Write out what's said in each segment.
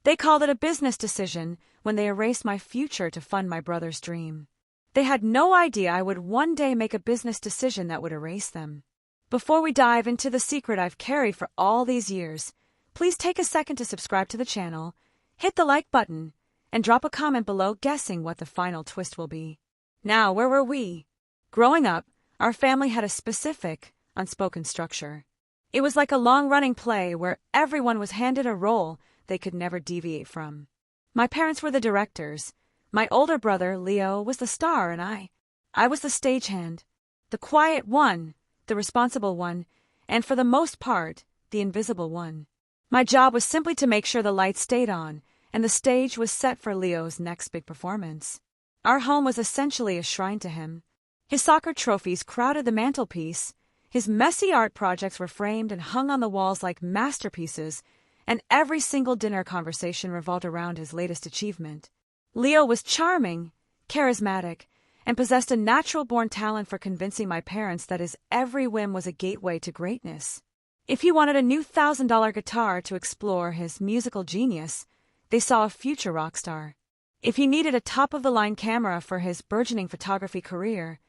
They called it a business decision when they erased my future to fund my brother's dream. They had no idea I would one day make a business decision that would erase them. Before we dive into the secret I've carried for all these years, please take a second to subscribe to the channel, hit the like button, and drop a comment below guessing what the final twist will be. Now, where were we? Growing up, our family had a specific, unspoken structure. It was like a long-running play where everyone was handed a role they could never deviate from. My parents were the directors. My older brother, Leo, was the star, and I was the stagehand. The quiet one, the responsible one, and for the most part, the invisible one. My job was simply to make sure the lights stayed on, and the stage was set for Leo's next big performance. Our home was essentially a shrine to him. His soccer trophies crowded the mantelpiece, his messy art projects were framed and hung on the walls like masterpieces, and every single dinner conversation revolved around his latest achievement. Leo was charming, charismatic, and possessed a natural-born talent for convincing my parents that his every whim was a gateway to greatness. If he wanted a new $1,000 guitar to explore his musical genius, they saw a future rock star. If he needed a top-of-the-line camera for his burgeoning photography career,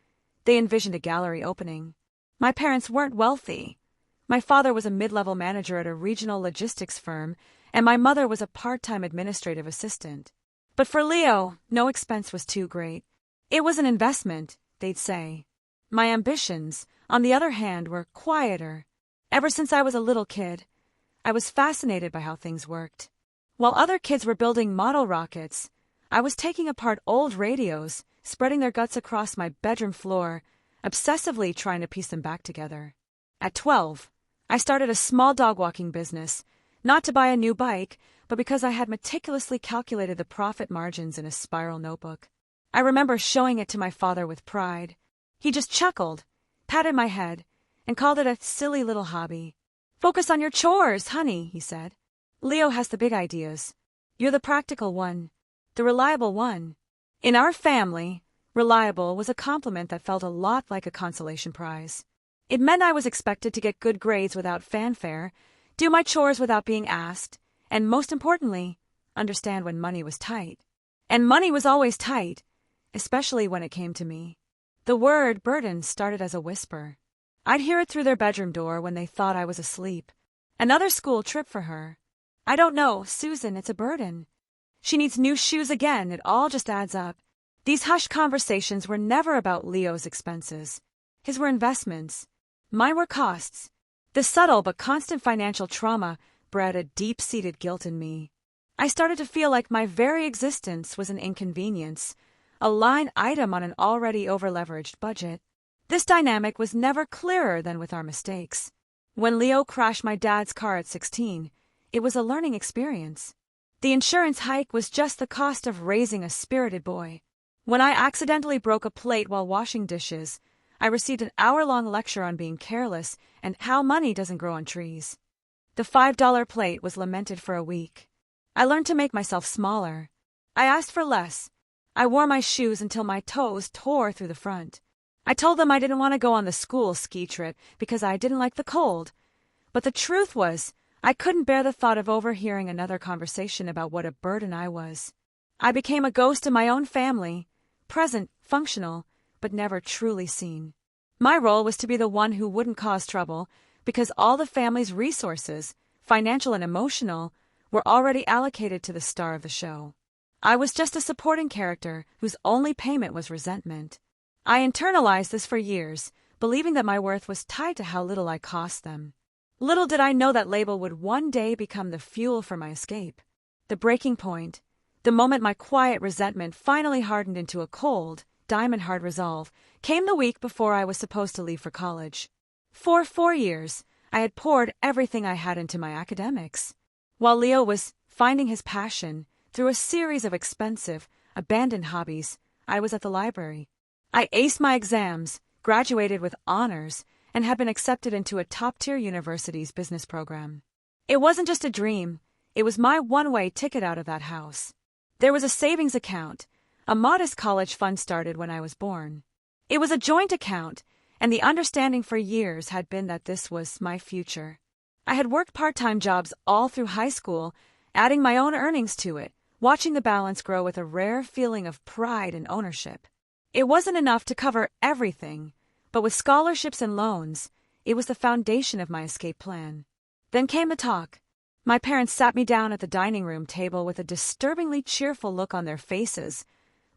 they envisioned a gallery opening. My parents weren't wealthy. My father was a mid-level manager at a regional logistics firm, and my mother was a part-time administrative assistant. But for Leo, no expense was too great. It was an investment, they'd say. My ambitions, on the other hand, were quieter. Ever since I was a little kid, I was fascinated by how things worked. While other kids were building model rockets, I was taking apart old radios, spreading their guts across my bedroom floor, obsessively trying to piece them back together. At 12, I started a small dog-walking business, not to buy a new bike, but because I had meticulously calculated the profit margins in a spiral notebook. I remember showing it to my father with pride. He just chuckled, patted my head, and called it a silly little hobby. "Focus on your chores, honey," he said. "Leo has the big ideas. You're the practical one, the reliable one." In our family, reliable was a compliment that felt a lot like a consolation prize. It meant I was expected to get good grades without fanfare, do my chores without being asked, and most importantly, understand when money was tight. And money was always tight, especially when it came to me. The word burden started as a whisper. I'd hear it through their bedroom door when they thought I was asleep. Another school trip for her. "I don't know, Susan, it's a burden. She needs new shoes again, it all just adds up." These hushed conversations were never about Leo's expenses. His were investments. Mine were costs. The subtle but constant financial trauma bred a deep-seated guilt in me. I started to feel like my very existence was an inconvenience, a line item on an already over-leveraged budget. This dynamic was never clearer than with our mistakes. When Leo crashed my dad's car at 16, it was a learning experience. The insurance hike was just the cost of raising a spirited boy. When I accidentally broke a plate while washing dishes, I received an hour-long lecture on being careless and how money doesn't grow on trees. The $5 plate was lamented for a week. I learned to make myself smaller. I asked for less. I wore my shoes until my toes tore through the front. I told them I didn't want to go on the school ski trip because I didn't like the cold. But the truth was, I couldn't bear the thought of overhearing another conversation about what a burden I was. I became a ghost in my own family, present, functional, but never truly seen. My role was to be the one who wouldn't cause trouble because all the family's resources, financial and emotional, were already allocated to the star of the show. I was just a supporting character whose only payment was resentment. I internalized this for years, believing that my worth was tied to how little I cost them. Little did I know that label would one day become the fuel for my escape. The breaking point, the moment my quiet resentment finally hardened into a cold, diamond-hard resolve, came the week before I was supposed to leave for college. For 4 years, I had poured everything I had into my academics. While Leo was finding his passion through a series of expensive, abandoned hobbies, I was at the library. I aced my exams, graduated with honors, and had been accepted into a top-tier university's business program. It wasn't just a dream, it was my one-way ticket out of that house. There was a savings account, a modest college fund started when I was born. It was a joint account, and the understanding for years had been that this was my future. I had worked part-time jobs all through high school adding my own earnings to it, watching the balance grow with a rare feeling of pride and ownership. It wasn't enough to cover everything, but with scholarships and loans, it was the foundation of my escape plan. Then came the talk. My parents sat me down at the dining room table with a disturbingly cheerful look on their faces,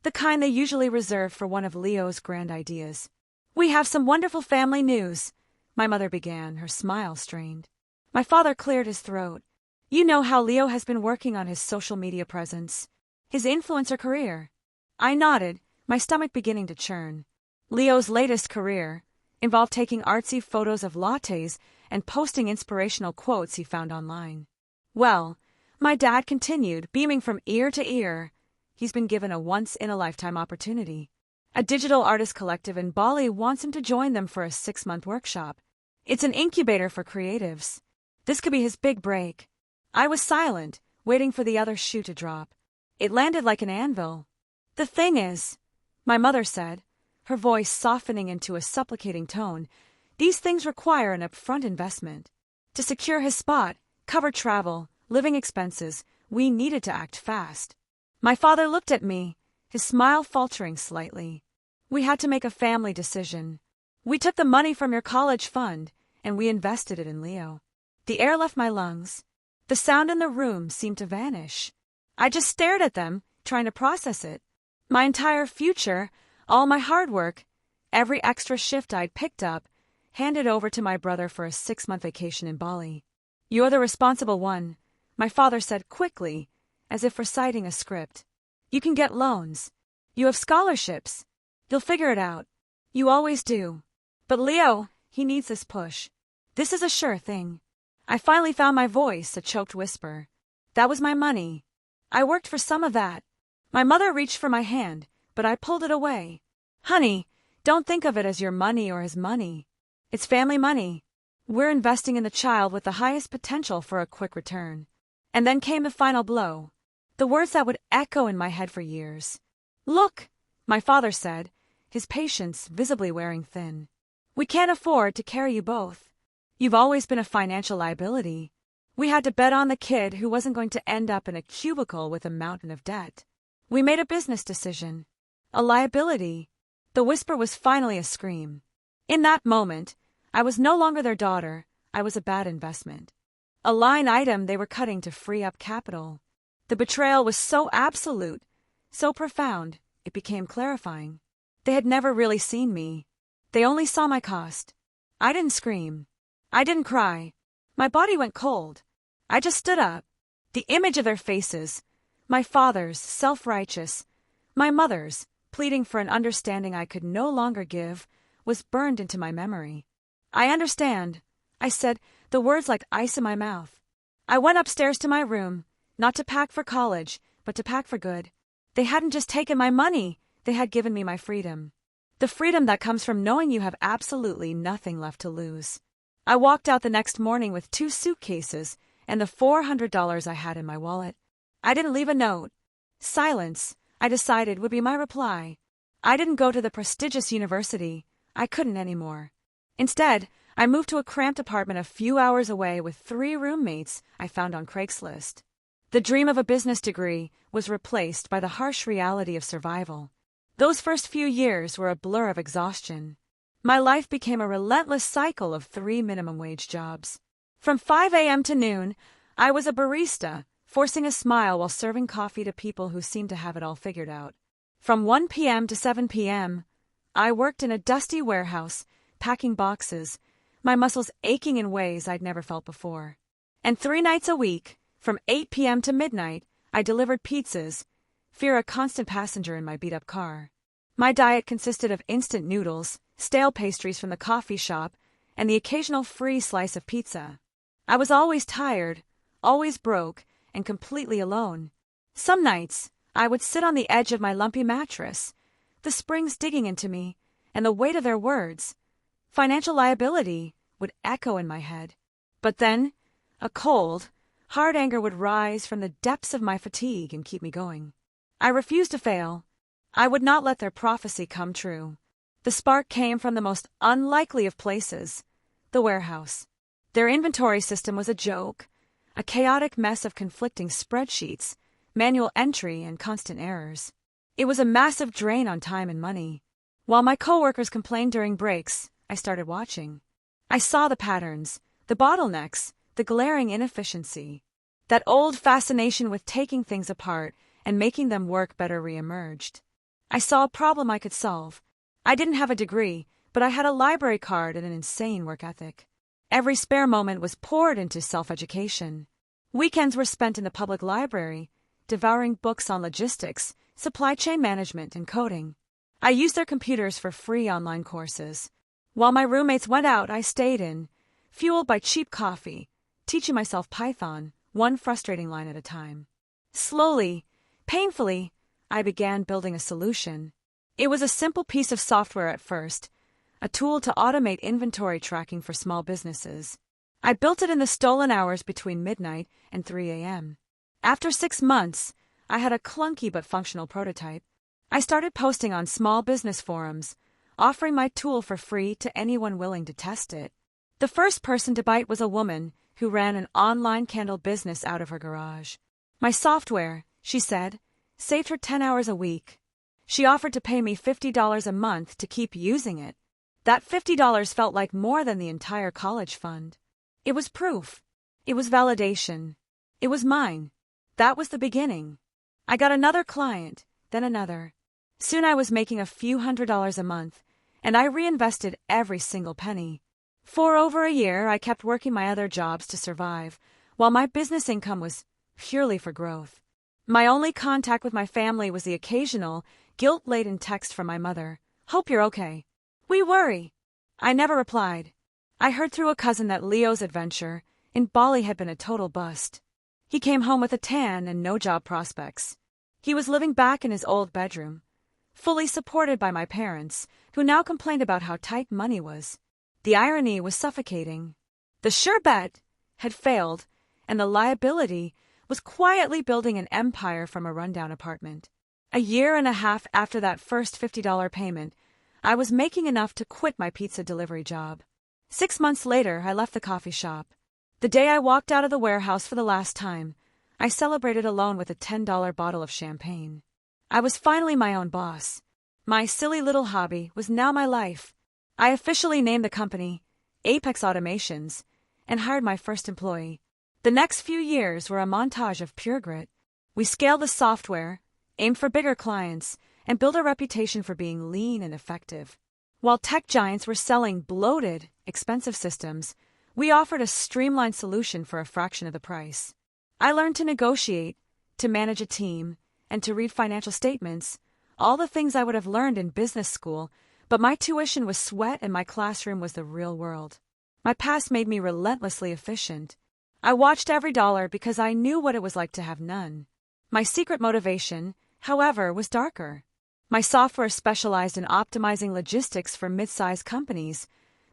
the kind they usually reserve for one of Leo's grand ideas. "We have some wonderful family news," my mother began, her smile strained. My father cleared his throat. "You know how Leo has been working on his social media presence, his influencer career." I nodded, my stomach beginning to churn. Leo's latest career involved taking artsy photos of lattes and posting inspirational quotes he found online. "Well," my dad continued, beaming from ear to ear, "he's been given a once-in-a-lifetime opportunity. A digital artist collective in Bali wants him to join them for a 6-month workshop. It's an incubator for creatives. This could be his big break." I was silent, waiting for the other shoe to drop. It landed like an anvil. "The thing is," my mother said, her voice softening into a supplicating tone, "these things require an upfront investment. To secure his spot, cover travel, living expenses, we needed to act fast." My father looked at me, his smile faltering slightly. "We had to make a family decision. We took the money from your college fund, and we invested it in Leo." The air left my lungs. The sound in the room seemed to vanish. I just stared at them, trying to process it. My entire future, all my hard work, every extra shift I'd picked up, handed over to my brother for a 6-month vacation in Bali. "You're the responsible one," my father said quickly, as if reciting a script. "You can get loans. You have scholarships. You'll figure it out. You always do. But Leo, he needs this push. This is a sure thing." I finally found my voice, a choked whisper. "That was my money. I worked for some of that." My mother reached for my hand, but I pulled it away. "Honey, don't think of it as your money or his money. It's family money. We're investing in the child with the highest potential for a quick return." And then came the final blow. The words that would echo in my head for years. "Look," my father said, his patience visibly wearing thin. "We can't afford to carry you both. You've always been a financial liability. We had to bet on the kid who wasn't going to end up in a cubicle with a mountain of debt. We made a business decision. A liability." The whisper was finally a scream. In that moment, I was no longer their daughter, I was a bad investment. A line item they were cutting to free up capital. The betrayal was so absolute, so profound, it became clarifying. They had never really seen me. They only saw my cost. I didn't scream. I didn't cry. My body went cold. I just stood up. The image of their faces, my father's, self-righteous, my mother's, pleading for an understanding I could no longer give, was burned into my memory. "I understand," I said, the words like ice in my mouth. I went upstairs to my room, not to pack for college, but to pack for good. They hadn't just taken my money, they had given me my freedom. The freedom that comes from knowing you have absolutely nothing left to lose. I walked out the next morning with 2 suitcases and the $400 I had in my wallet. I didn't leave a note. Silence, I decided, would be my reply. I didn't go to the prestigious university. I couldn't anymore. Instead, I moved to a cramped apartment a few hours away with 3 roommates I found on Craigslist. The dream of a business degree was replaced by the harsh reality of survival. Those first few years were a blur of exhaustion. My life became a relentless cycle of 3 minimum wage jobs. From 5 a.m. to noon, I was a barista, forcing a smile while serving coffee to people who seemed to have it all figured out. From 1 p.m. to 7 p.m., I worked in a dusty warehouse, packing boxes, my muscles aching in ways I'd never felt before. And 3 nights a week, from 8 p.m. to midnight, I delivered pizzas, fear a constant passenger in my beat-up car. My diet consisted of instant noodles, stale pastries from the coffee shop, and the occasional free slice of pizza. I was always tired, always broke, and completely alone. Some nights, I would sit on the edge of my lumpy mattress, the springs digging into me, and the weight of their words, financial liability, would echo in my head. But then, a cold, hard anger would rise from the depths of my fatigue and keep me going. I refused to fail. I would not let their prophecy come true. The spark came from the most unlikely of places, the warehouse. Their inventory system was a joke, a chaotic mess of conflicting spreadsheets, manual entry, and constant errors. It was a massive drain on time and money. While my coworkers complained during breaks, I started watching. I saw the patterns, the bottlenecks, the glaring inefficiency. That old fascination with taking things apart and making them work better reemerged. I saw a problem I could solve. I didn't have a degree, but I had a library card and an insane work ethic. Every spare moment was poured into self-education. Weekends were spent in the public library, devouring books on logistics, supply chain management, and coding. I used their computers for free online courses. While my roommates went out, I stayed in, fueled by cheap coffee, teaching myself Python, one frustrating line at a time. Slowly, painfully, I began building a solution. It was a simple piece of software at first, a tool to automate inventory tracking for small businesses. I built it in the stolen hours between midnight and 3 a.m. After 6 months, I had a clunky but functional prototype. I started posting on small business forums, offering my tool for free to anyone willing to test it. The first person to bite was a woman who ran an online candle business out of her garage. My software, she said, saved her 10 hours a week. She offered to pay me $50 a month to keep using it. That $50 felt like more than the entire college fund. It was proof. It was validation. It was mine. That was the beginning. I got another client, then another. Soon I was making a few $100s a month, and I reinvested every single penny. For over a year, I kept working my other jobs to survive, while my business income was purely for growth. My only contact with my family was the occasional, guilt-laden text from my mother. "Hope you're okay. We worry." I never replied. I heard through a cousin that Leo's adventure in Bali had been a total bust. He came home with a tan and no job prospects. He was living back in his old bedroom, fully supported by my parents, who now complained about how tight money was. The irony was suffocating. The sure bet had failed, and the liability was quietly building an empire from a rundown apartment. A year and a half after that first $50 payment, I was making enough to quit my pizza delivery job. 6 months later, I left the coffee shop. The day I walked out of the warehouse for the last time, I celebrated alone with a $10 bottle of champagne. I was finally my own boss. My silly little hobby was now my life. I officially named the company Apex Automations and hired my first employee. The next few years were a montage of pure grit. We scaled the software, aimed for bigger clients, and built a reputation for being lean and effective. While tech giants were selling bloated, expensive systems, we offered a streamlined solution for a fraction of the price. I learned to negotiate, to manage a team, and to read financial statements, all the things I would have learned in business school, but my tuition was sweat and my classroom was the real world. My past made me relentlessly efficient. I watched every dollar because I knew what it was like to have none. My secret motivation, however, was darker. My software specialized in optimizing logistics for mid-sized companies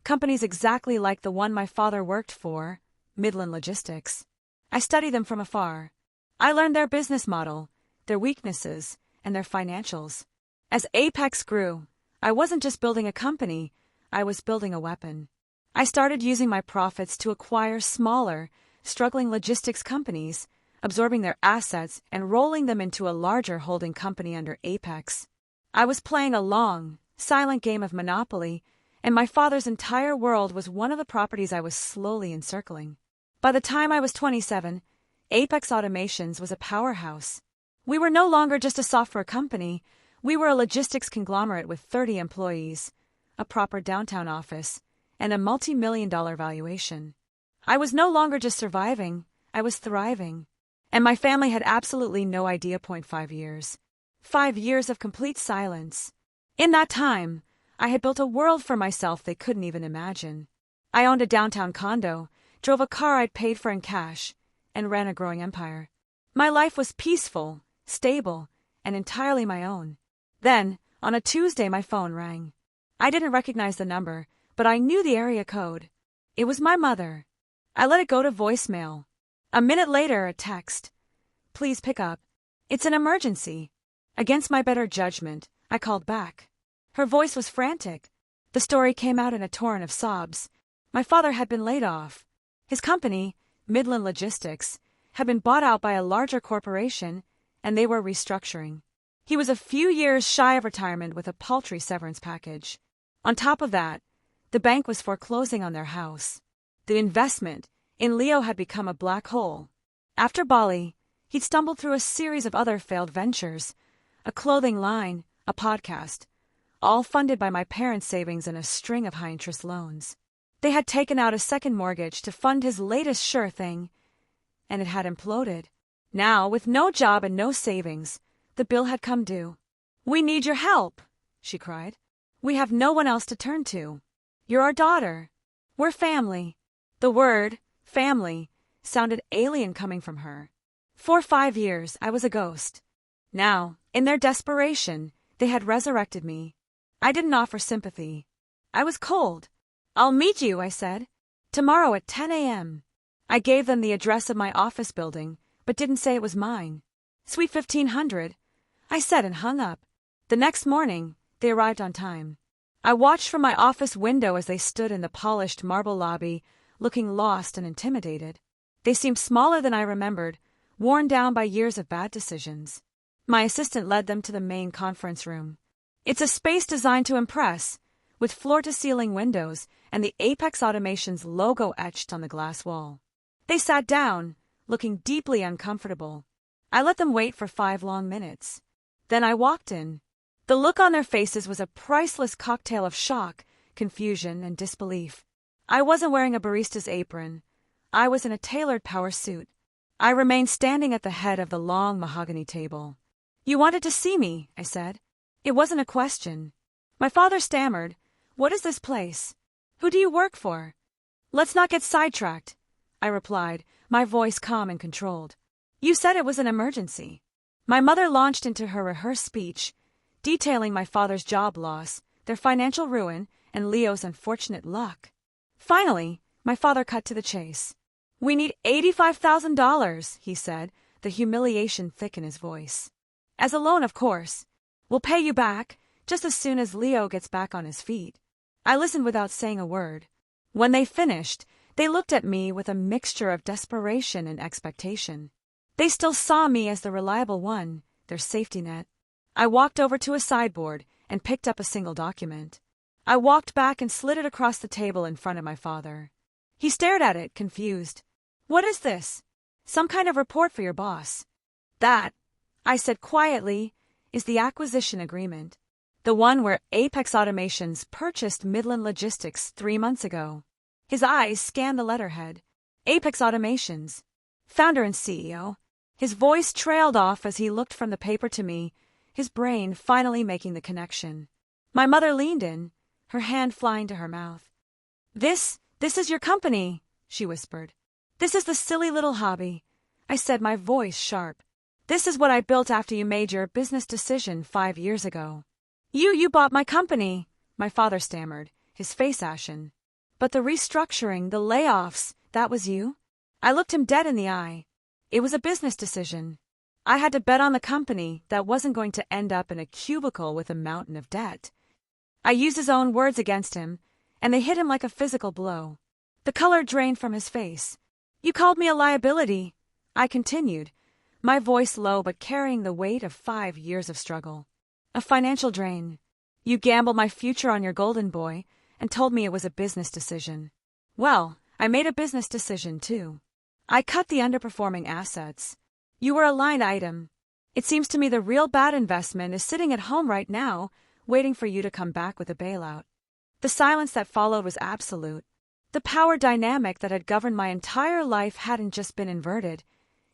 exactly like the one my father worked for, Midland Logistics. I studied them from afar. I learned their business model, their weaknesses, and their financials. As Apex grew, I wasn't just building a company, I was building a weapon. I started using my profits to acquire smaller, struggling logistics companies, absorbing their assets and rolling them into a larger holding company under Apex. I was playing a long, silent game of Monopoly, and my father's entire world was one of the properties I was slowly encircling. By the time I was 27, Apex Automations was a powerhouse. We were no longer just a software company, we were a logistics conglomerate with 30 employees, a proper downtown office, and a multi-million-dollar valuation. I was no longer just surviving, I was thriving. And my family had absolutely no idea. 5 years. 5 years of complete silence. In that time, I had built a world for myself they couldn't even imagine. I owned a downtown condo, drove a car I'd paid for in cash, and ran a growing empire. My life was peaceful, stable, and entirely my own. Then, on a Tuesday, my phone rang. I didn't recognize the number, but I knew the area code. It was my mother. I let it go to voicemail. A minute later, a text. "Please pick up. It's an emergency." Against my better judgment, I called back. Her voice was frantic. The story came out in a torrent of sobs. My father had been laid off. His company, Midland Logistics, had been bought out by a larger corporation, and they were restructuring. He was a few years shy of retirement with a paltry severance package. On top of that, the bank was foreclosing on their house. The investment in Leo had become a black hole. After Bali, he'd stumbled through a series of other failed ventures, a clothing line, a podcast, all funded by my parents' savings and a string of high-interest loans. They had taken out a second mortgage to fund his latest sure thing, and it had imploded. Now, with no job and no savings, the bill had come due. "We need your help," she cried. "We have no one else to turn to. You're our daughter. We're family." The word, family, sounded alien coming from her. For 5 years, I was a ghost. Now, in their desperation, they had resurrected me. I didn't offer sympathy. I was cold. "I'll meet you," I said. "Tomorrow at 10 a.m. I gave them the address of my office building, but didn't say it was mine. "Suite 1500, I said and hung up. The next morning, they arrived on time. I watched from my office window as they stood in the polished marble lobby, looking lost and intimidated. They seemed smaller than I remembered, worn down by years of bad decisions. My assistant led them to the main conference room. It's a space designed to impress, with floor-to-ceiling windows and the Apex Automation's logo etched on the glass wall. They sat down, looking deeply uncomfortable. I let them wait for 5 long minutes. Then I walked in. The look on their faces was a priceless cocktail of shock, confusion, and disbelief. I wasn't wearing a barista's apron. I was in a tailored power suit. I remained standing at the head of the long mahogany table. "You wanted to see me," I said. It wasn't a question. My father stammered, "What is this place? Who do you work for?" "Let's not get sidetracked," I replied, my voice calm and controlled. "You said it was an emergency." My mother launched into her rehearsed speech, detailing my father's job loss, their financial ruin, and Leo's unfortunate luck. Finally, my father cut to the chase. "We need $85,000, he said, the humiliation thick in his voice. "As a loan, of course. We'll pay you back, just as soon as Leo gets back on his feet." I listened without saying a word. When they finished, they looked at me with a mixture of desperation and expectation. They still saw me as the reliable one, their safety net. I walked over to a sideboard and picked up a single document. I walked back and slid it across the table in front of my father. He stared at it, confused. "What is this?" "Some kind of report for your boss." "That," I said quietly, "is the acquisition agreement. The one where Apex Automations purchased Midland Logistics 3 months ago." His eyes scanned the letterhead. Apex Automations. Founder and CEO. His voice trailed off as he looked from the paper to me, his brain finally making the connection. My mother leaned in, her hand flying to her mouth. This is your company," she whispered. "This is the silly little hobby," I said, my voice sharp. "This is what I built after you made your business decision 5 years ago." You bought my company," my father stammered, his face ashen. "But the restructuring, the layoffs, that was you?" I looked him dead in the eye. It was a business decision. I had to bet on the company that wasn't going to end up in a cubicle with a mountain of debt. I used his own words against him, and they hit him like a physical blow. The color drained from his face. "You called me a liability," I continued, my voice low but carrying the weight of 5 years of struggle. "A financial drain. You gambled my future on your golden boy and told me it was a business decision. Well, I made a business decision too. I cut the underperforming assets. You were a line item. It seems to me the real bad investment is sitting at home right now, waiting for you to come back with a bailout." The silence that followed was absolute. The power dynamic that had governed my entire life hadn't just been inverted.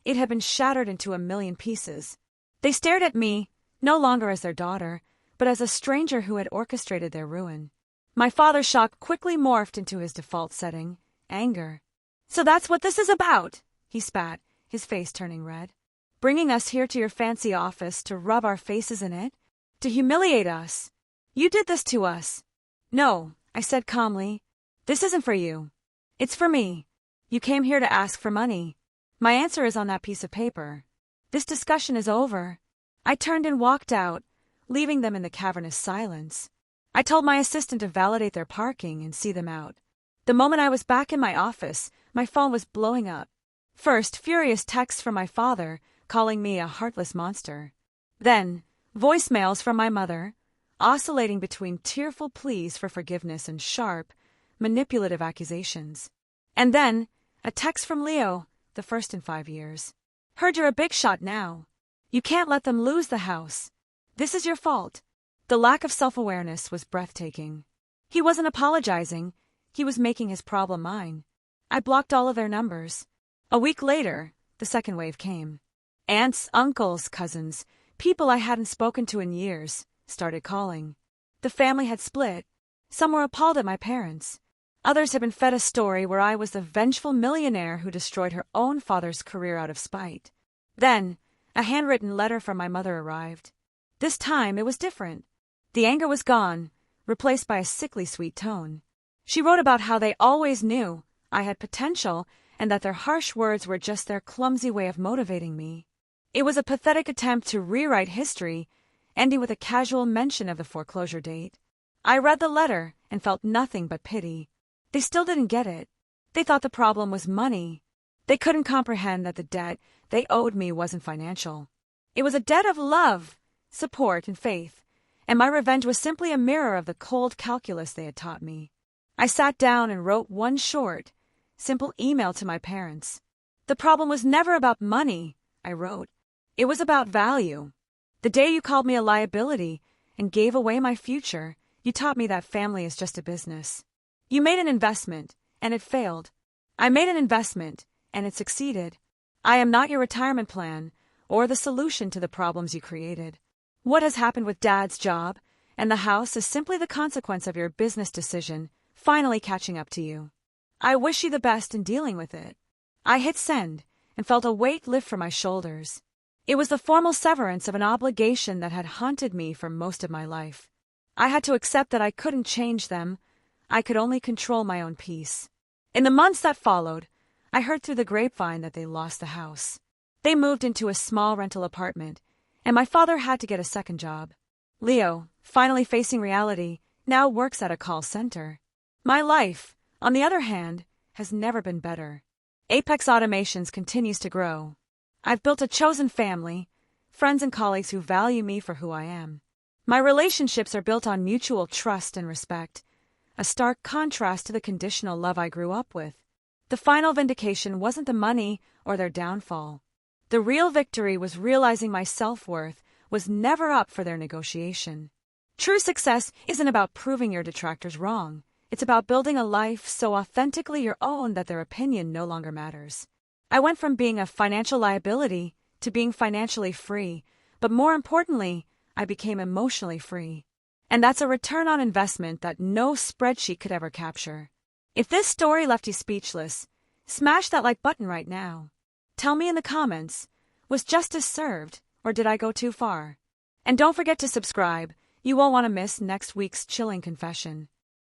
It had been shattered into a million pieces. They stared at me, no longer as their daughter, but as a stranger who had orchestrated their ruin. My father's shock quickly morphed into his default setting, anger. "So that's what this is about," he spat, his face turning red. "Bringing us here to your fancy office to rub our faces in it? To humiliate us? You did this to us." "No," I said calmly. "This isn't for you. It's for me. You came here to ask for money. My answer is on that piece of paper. This discussion is over." I turned and walked out, leaving them in the cavernous silence. I told my assistant to validate their parking and see them out. The moment I was back in my office, my phone was blowing up. First, furious texts from my father, calling me a heartless monster. Then, voicemails from my mother, oscillating between tearful pleas for forgiveness and sharp, manipulative accusations. And then, a text from Leo, the first in 5 years. Heard you're a big shot now. You can't let them lose the house. This is your fault. The lack of self-awareness was breathtaking. He wasn't apologizing. He was making his problem mine. I blocked all of their numbers. A week later, the second wave came. Aunts, uncles, cousins, people I hadn't spoken to in years, started calling. The family had split. Some were appalled at my parents. Others had been fed a story where I was the vengeful millionaire who destroyed her own father's career out of spite. Then, a handwritten letter from my mother arrived. This time, it was different. The anger was gone, replaced by a sickly sweet tone. She wrote about how they always knew I had potential and that their harsh words were just their clumsy way of motivating me. It was a pathetic attempt to rewrite history, ending with a casual mention of the foreclosure date. I read the letter and felt nothing but pity. They still didn't get it. They thought the problem was money. They couldn't comprehend that the debt they owed me wasn't financial. It was a debt of love, support, and faith, and my revenge was simply a mirror of the cold calculus they had taught me. I sat down and wrote one short, simple email to my parents. The problem was never about money, I wrote. It was about value. The day you called me a liability and gave away my future, you taught me that family is just a business. You made an investment, and it failed. I made an investment, and it succeeded. I am not your retirement plan or the solution to the problems you created. What has happened with Dad's job and the house is simply the consequence of your business decision finally catching up to you. I wish you the best in dealing with it. I hit send and felt a weight lift from my shoulders. It was the formal severance of an obligation that had haunted me for most of my life. I had to accept that I couldn't change them. I could only control my own peace. In the months that followed, I heard through the grapevine that they lost the house. They moved into a small rental apartment, and my father had to get a second job. Leo, finally facing reality, now works at a call center. My life, on the other hand, has never been better. Apex Automations continues to grow. I've built a chosen family, friends and colleagues who value me for who I am. My relationships are built on mutual trust and respect, a stark contrast to the conditional love I grew up with. The final vindication wasn't the money or their downfall. The real victory was realizing my self-worth was never up for their negotiation. True success isn't about proving your detractors wrong. It's about building a life so authentically your own that their opinion no longer matters. I went from being a financial liability to being financially free, but more importantly, I became emotionally free. And that's a return on investment that no spreadsheet could ever capture. If this story left you speechless, smash that like button right now. Tell me in the comments, was justice served, or did I go too far? And don't forget to subscribe. You won't want to miss next week's chilling confession.